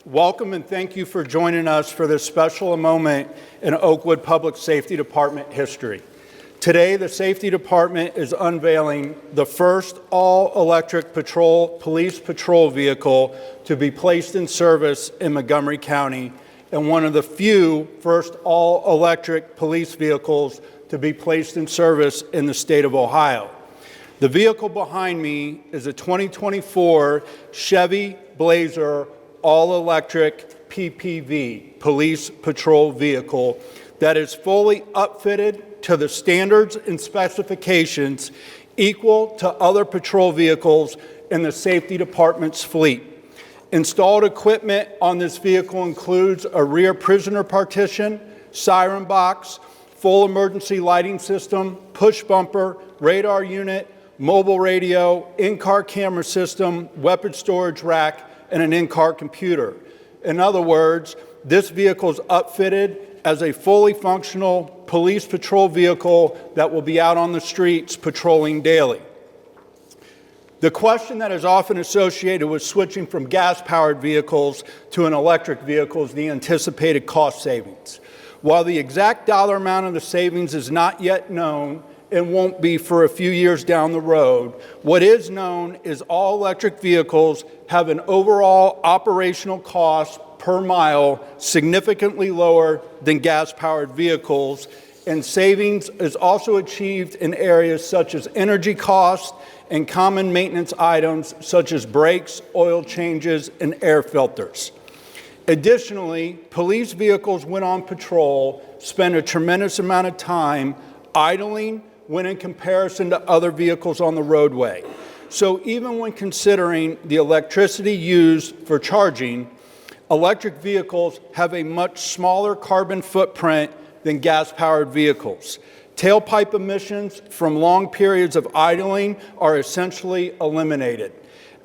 Welcome and thank you for joining us for this special moment in Oakwood Public Safety Department history. Today, the Safety Department is unveiling the first all-electric police patrol vehicle to be placed in service in Montgomery County, and one of the few first all-electric police vehicles to be placed in service in the state of Ohio. The vehicle behind me is a 2024 Chevy Blazer all-electric PPV, police patrol vehicle, that is fully upfitted to the standards and specifications equal to other patrol vehicles in the Safety Department's fleet. Installed equipment on this vehicle includes a rear prisoner partition, siren box, full emergency lighting system, push bumper, radar unit, mobile radio, in-car camera system, weapon storage rack, and an in-car computer. In other words, this vehicle is upfitted as a fully functional police patrol vehicle that will be out on the streets patrolling daily. The question that is often associated with switching from gas-powered vehicles to an electric vehicle is the anticipated cost savings. While the exact dollar amount of the savings is not yet known, and won't be for a few years down the road, what is known is all electric vehicles have an overall operational cost per mile significantly lower than gas-powered vehicles, and savings is also achieved in areas such as energy costs and common maintenance items such as brakes, oil changes, and air filters. Additionally, police vehicles when on patrol spend a tremendous amount of time idling when in comparison to other vehicles on the roadway. So even when considering the electricity used for charging, electric vehicles have a much smaller carbon footprint than gas-powered vehicles. Tailpipe emissions from long periods of idling are essentially eliminated.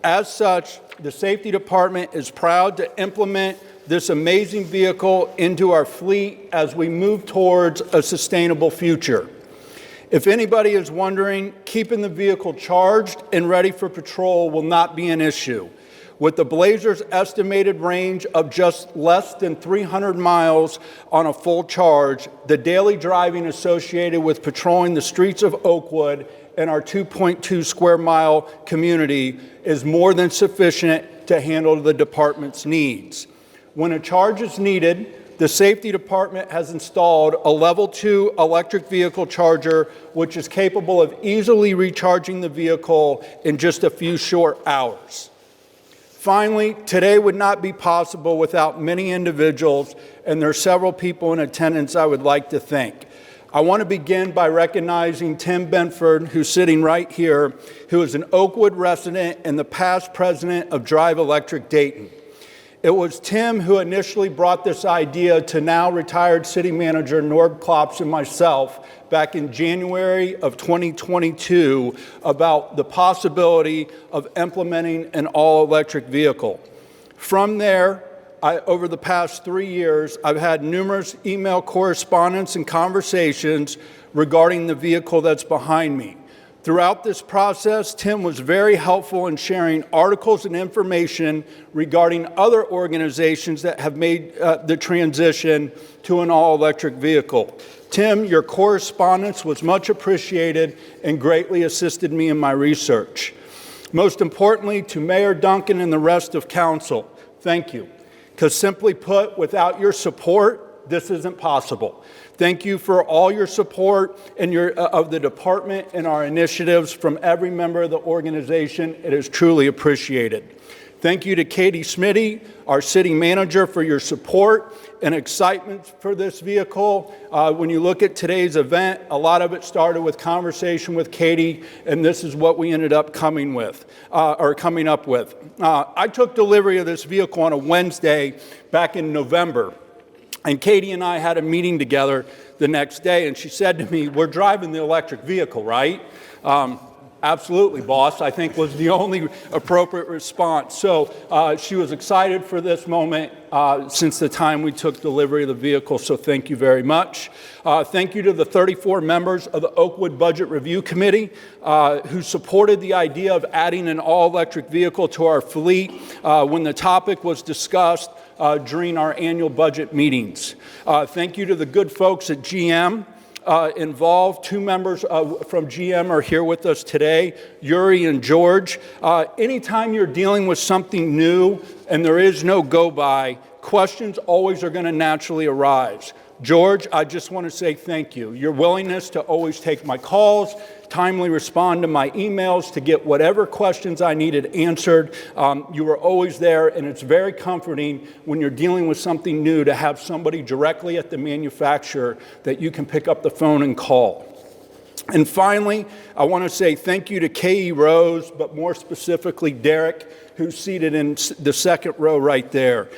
As such, the Safety Department is proud to implement this amazing vehicle into our fleet as we move towards a sustainable future. If anybody is wondering, keeping the vehicle charged and ready for patrol will not be an issue. With the Blazer's estimated range of just less than 300 miles on a full charge, the daily driving associated with patrolling the streets of Oakwood and our 2.2 square mile community is more than sufficient to handle the department's needs. When a charge is needed, the Safety Department has installed a level 2 electric vehicle charger, which is capable of easily recharging the vehicle in just a few short hours. Finally, today would not be possible without many individuals, and there are several people in attendance I would like to thank. I want to begin by recognizing Tim Benford, who's sitting right here, who is an Oakwood resident and the past president of Drive Electric Dayton. It was Tim who initially brought this idea to now retired city manager Norb Klops and myself back in January of 2022 about the possibility of implementing an all-electric vehicle. From there, over the past 3 years, I've had numerous email correspondence and conversations regarding the vehicle that's behind me. Throughout this process, Tim was very helpful in sharing articles and information regarding other organizations that have made the transition to an all-electric vehicle. Tim, your correspondence was much appreciated and greatly assisted me in my research. Most importantly, to Mayor Duncan and the rest of council, thank you. Because simply put, without your support, this isn't possible. Thank you for all your support and of the department and our initiatives from every member of the organization. It is truly appreciated. Thank you to Katie Smitty, our city manager, for your support and excitement for this vehicle. When you look at today's event, a lot of it started with conversation with Katie, and this is what we ended up coming up with. I took delivery of this vehicle on a Wednesday back in November. And Katie and I had a meeting together the next day, and she said to me, "We're driving the electric vehicle, right?" Absolutely, boss, I think was the only appropriate response. So she was excited for this moment since the time we took delivery of the vehicle, so thank you very much. Thank you to the 34 members of the Oakwood Budget Review Committee who supported the idea of adding an all-electric vehicle to our fleet when the topic was discussed during our annual budget meetings. Thank you to the good folks at GM involved. Two members from GM are here with us today, Yuri and George. Anytime you're dealing with something new and there is no go-by, questions always are going to naturally arise. George, I just want to say thank you. Your willingness to always take my calls, timely respond to my emails to get whatever questions I needed answered. You were always there, and it's very comforting when you're dealing with something new to have somebody directly at the manufacturer that you can pick up the phone and call. And finally, I want to say thank you to K.E. Rose, but more specifically Derek, who's seated in the second row right there.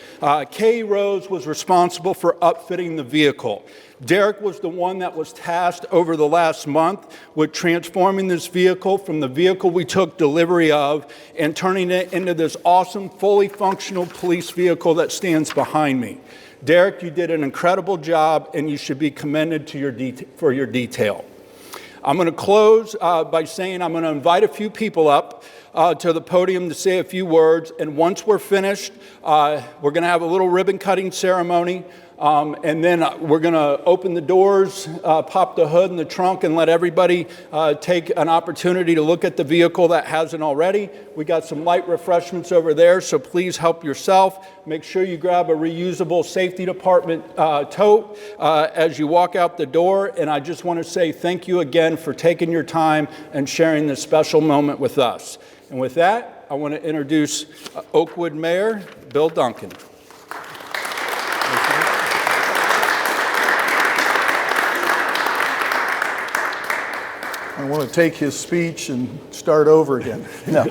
K.E. Rose was responsible for upfitting the vehicle. Derek was the one that was tasked over the last month with transforming this vehicle from the vehicle we took delivery of and turning it into this awesome, fully functional police vehicle that stands behind me. Derek, you did an incredible job, and you should be commended for your detail. I'm going to close by saying I'm going to invite a few people up to the podium to say a few words, and once we're finished, we're going to have a little ribbon cutting ceremony, and then we're going to open the doors, pop the hood and the trunk, and let everybody take an opportunity to look at the vehicle that hasn't already. We got some light refreshments over there, so please help yourself. Make sure you grab a reusable safety department tote as you walk out the door, and I just want to say thank you again for taking your time and sharing this special moment with us. And with that, I want to introduce Oakwood Mayor Bill Duncan. I want to take his speech and start over again. No.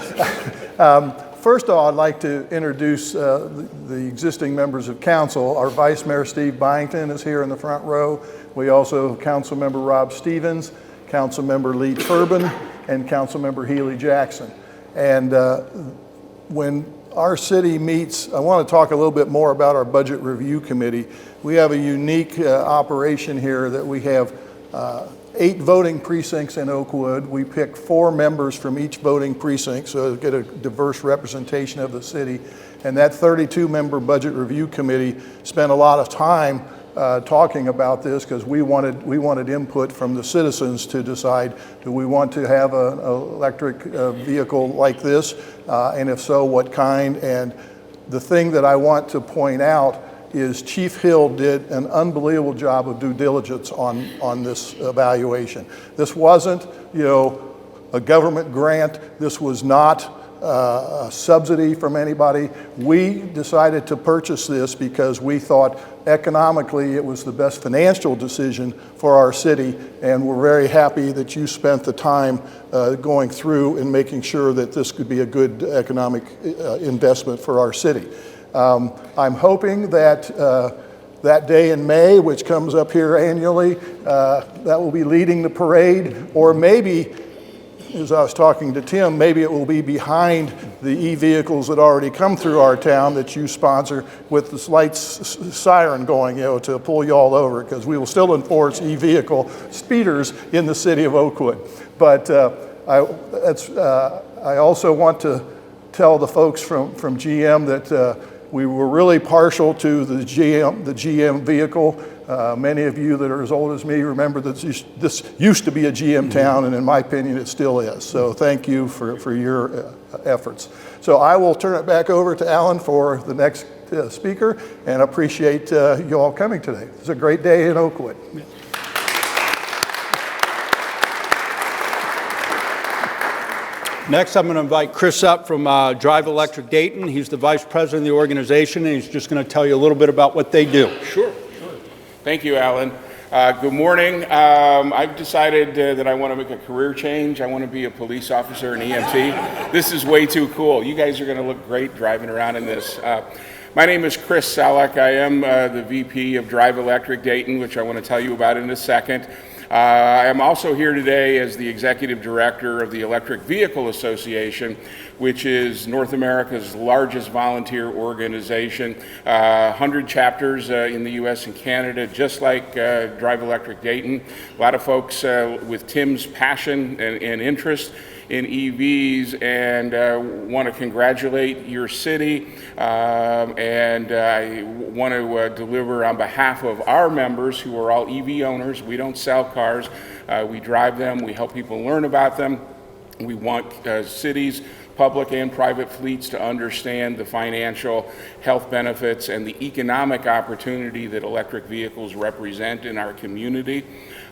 First of all, I'd like to introduce the existing members of council. Our Vice Mayor Steve Byington is here in the front row. We also have Council Member Rob Stevens, Council Member Lee Turbin, and Council Member Healy Jackson. And when our city meets, I want to talk a little bit more about our Budget Review Committee. We have a unique operation here that we have 8 voting precincts in Oakwood. We pick 4 members from each voting precinct, so get a diverse representation of the city. And that 32-member Budget Review Committee spent a lot of time talking about this because we wanted input from the citizens to decide, do we want to have an electric vehicle like this? And if so, what kind? And the thing that I want to point out is Chief Hill did an unbelievable job of due diligence on this evaluation. This wasn't, a government grant. This was not a subsidy from anybody. We decided to purchase this because we thought economically it was the best financial decision for our city, and we're very happy that you spent the time going through and making sure that this could be a good economic investment for our city. I'm hoping that that day in May, which comes up here annually, that will be leading the parade, or maybe, as I was talking to Tim, maybe it will be behind the e-vehicles that already come through our town that you sponsor with this light siren going, to pull you all over, because we will still enforce e-vehicle speeders in the city of Oakwood. But I also want to tell the folks from GM that we were really partial to the GM vehicle. Many of you that are as old as me remember that this used to be a GM town, and in my opinion, it still is. So thank you for your efforts. So I will turn it back over to Alan for the next speaker, and appreciate you all coming today. It's a great day in Oakwood. Next, I'm going to invite Chris up from Drive Electric Dayton. He's the vice president of the organization, and he's just going to tell you a little bit about what they do. Sure. Thank you, Alan. Good morning. I've decided that I want to make a career change. I want to be a police officer and EMT. This is way too cool. You guys are going to look great driving around in this. My name is Chris Selleck. I am the VP of Drive Electric Dayton, which I want to tell you about in a second. I am also here today as the Executive Director of the Electric Vehicle Association, which is North America's largest volunteer organization, 100 chapters in the US and Canada, just like Drive Electric Dayton. A lot of folks with Tim's passion and interest in EVs, and want to congratulate your city, and I want to deliver on behalf of our members who are all EV owners. We don't sell cars, we drive them, we help people learn about them. We want cities, public and private fleets, to understand the financial health benefits and the economic opportunity that electric vehicles represent in our community.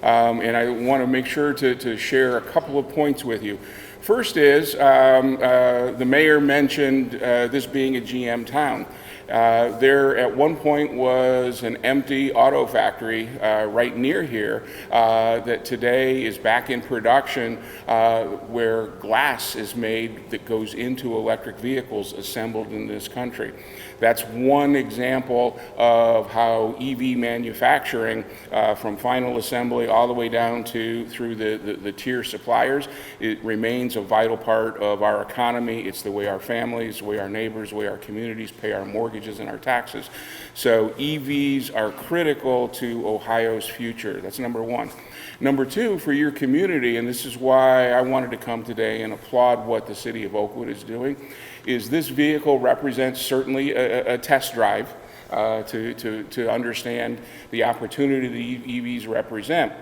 And I want to make sure to share a couple of points with you. First is, the mayor mentioned this being a GM town. There at one point was an empty auto factory right near here that today is back in production, where glass is made that goes into electric vehicles assembled in this country. That's one example of how EV manufacturing, from final assembly all the way down to through the tier suppliers, it remains a vital part of our economy. It's the way our families, the way our neighbors, the way our communities pay our mortgages and our taxes. So EVs are critical to Ohio's future. That's number one. Number two, for your community, and this is why I wanted to come today and applaud what the city of Oakwood is doing, is this vehicle represents certainly a test drive to understand the opportunity the EVs represent.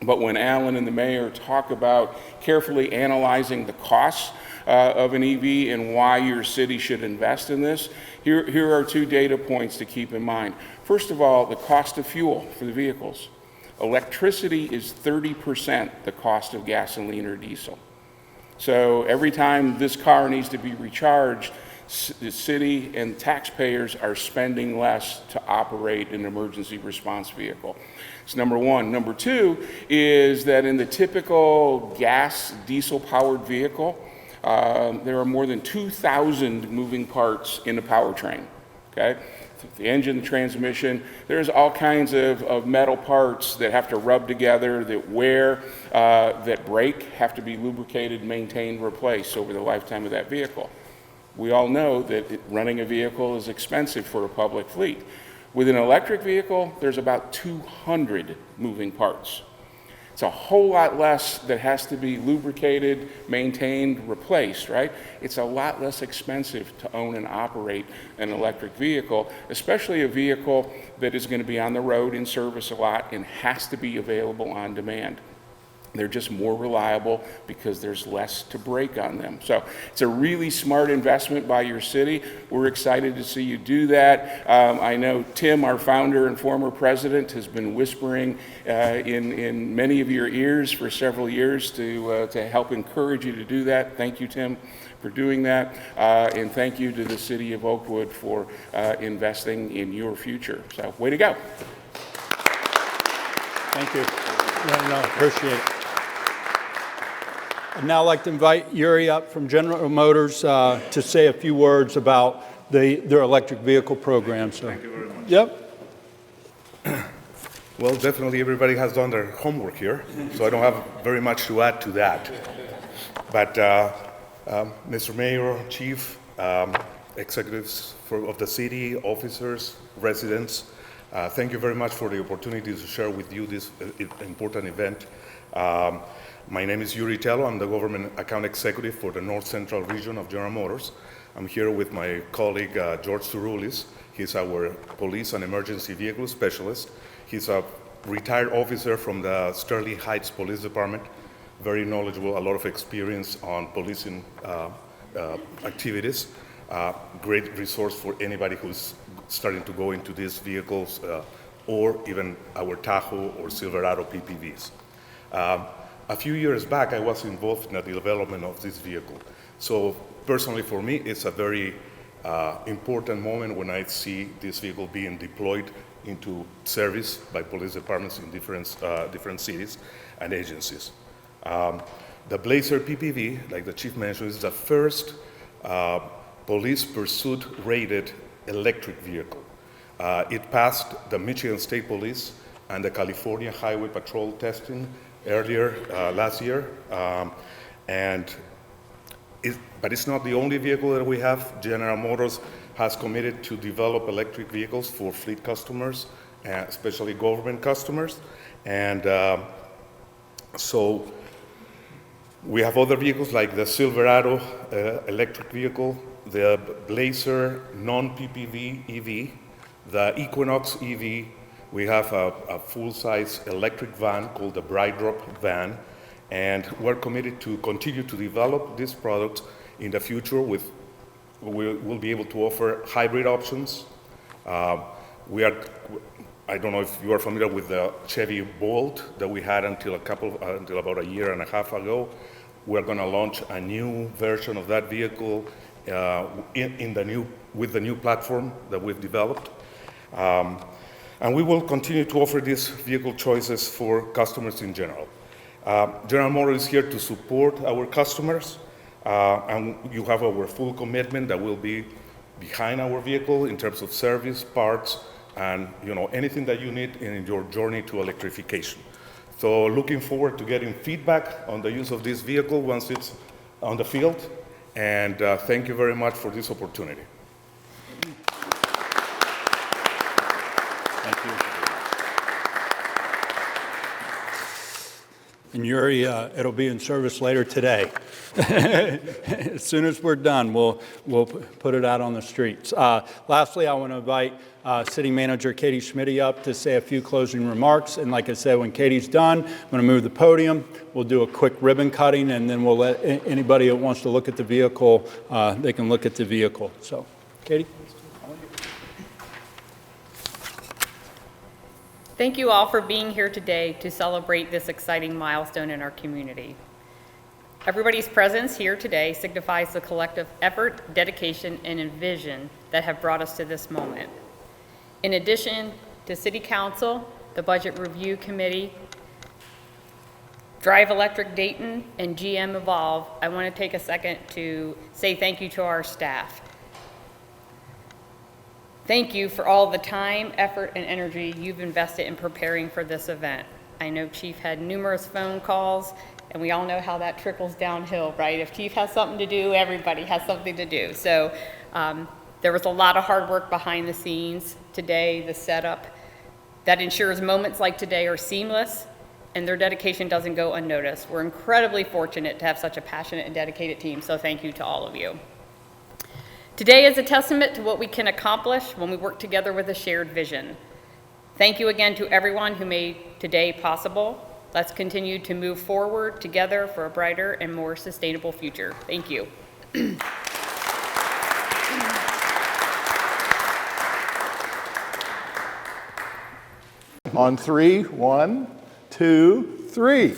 But when Alan and the mayor talk about carefully analyzing the costs of an EV and why your city should invest in this, here are two data points to keep in mind. First of all, the cost of fuel for the vehicles. Electricity is 30% the cost of gasoline or diesel. So every time this car needs to be recharged, the city and taxpayers are spending less to operate an emergency response vehicle. It's number one. Number two is that in the typical gas diesel powered vehicle, there are more than 2,000 moving parts in the powertrain, okay? The engine, the transmission, there's all kinds of metal parts that have to rub together, that wear, that break, have to be lubricated, maintained, replaced over the lifetime of that vehicle. We all know that running a vehicle is expensive for a public fleet. With an electric vehicle, there's about 200 moving parts. It's a whole lot less that has to be lubricated, maintained, replaced, right? It's a lot less expensive to own and operate an electric vehicle, especially a vehicle that is going to be on the road in service a lot and has to be available on demand. They're just more reliable because there's less to break on them. So it's a really smart investment by your city. We're excited to see you do that. I know Tim, our founder and former president, has been whispering in many of your ears for several years to help encourage you to do that. Thank you, Tim, for doing that. And thank you to the city of Oakwood for investing in your future. So way to go. Thank you. No, appreciate it. I'd now like to invite Yuri up from General Motors to say a few words about their electric vehicle program. So, thank you very much. Yep. Well, definitely everybody has done their homework here, so I don't have very much to add to that. But Mr. Mayor, Chief, executives of the city, officers, residents, thank you very much for the opportunity to share with you this important event. My name is Yuri Tello. I'm the Government Account Executive for the North Central Region of General Motors. I'm here with my colleague, George Turulis. He's our Police and Emergency Vehicle Specialist. He's a retired officer from the Sterling Heights Police Department, very knowledgeable, a lot of experience on policing activities. Great resource for anybody who's starting to go into these vehicles or even our Tahoe or Silverado PPVs. A few years back, I was involved in the development of this vehicle. So personally for me, it's a very important moment when I see this vehicle being deployed into service by police departments in different cities and agencies. The Blazer PPV, like the chief mentioned, is the first police pursuit rated electric vehicle. It passed the Michigan State Police and the California Highway Patrol testing earlier last year. But it's not the only vehicle that we have. General Motors has committed to develop electric vehicles for fleet customers, especially government customers. And so we have other vehicles like the Silverado electric vehicle, the Blazer non-PPV EV, the Equinox EV. We have a full-size electric van called the Bright Drop van, and we're committed to continue to develop this product in the future. We'll be able to offer hybrid options. I don't know if you are familiar with the Chevy Bolt that we had until about a year and a half ago. We're going to launch a new version of that vehicle with the new platform that we've developed. And we will continue to offer these vehicle choices for customers in general. General Motors is here to support our customers, and you have our full commitment that will be behind our vehicle in terms of service, parts, and anything that you need in your journey to electrification. So looking forward to getting feedback on the use of this vehicle once it's on the field, and thank you very much for this opportunity. Thank you. And Yuri, it'll be in service later today. As soon as we're done, we'll put it out on the streets. Lastly, I want to invite City Manager Katie Schmitty up to say a few closing remarks. And like I said, when Katie's done, I'm going to move the podium. We'll do a quick ribbon cutting, and then we'll let anybody that wants to look at the vehicle, they can look at the vehicle. So, Katie. Thank you all for being here today to celebrate this exciting milestone in our community. Everybody's presence here today signifies the collective effort, dedication, and vision that have brought us to this moment. In addition to City Council, the Budget Review Committee, Drive Electric Dayton, and GM Evolve, I want to take a second to say thank you to our staff. Thank you for all the time, effort, and energy you've invested in preparing for this event. I know Chief had numerous phone calls, and we all know how that trickles downhill, right? If Chief has something to do, everybody has something to do. So there was a lot of hard work behind the scenes today, the setup, that ensures moments like today are seamless and their dedication doesn't go unnoticed. We're incredibly fortunate to have such a passionate and dedicated team, so thank you to all of you. Today is a testament to what we can accomplish when we work together with a shared vision. Thank you again to everyone who made today possible. Let's continue to move forward together for a brighter and more sustainable future. Thank you. On three, 1, 2, 3.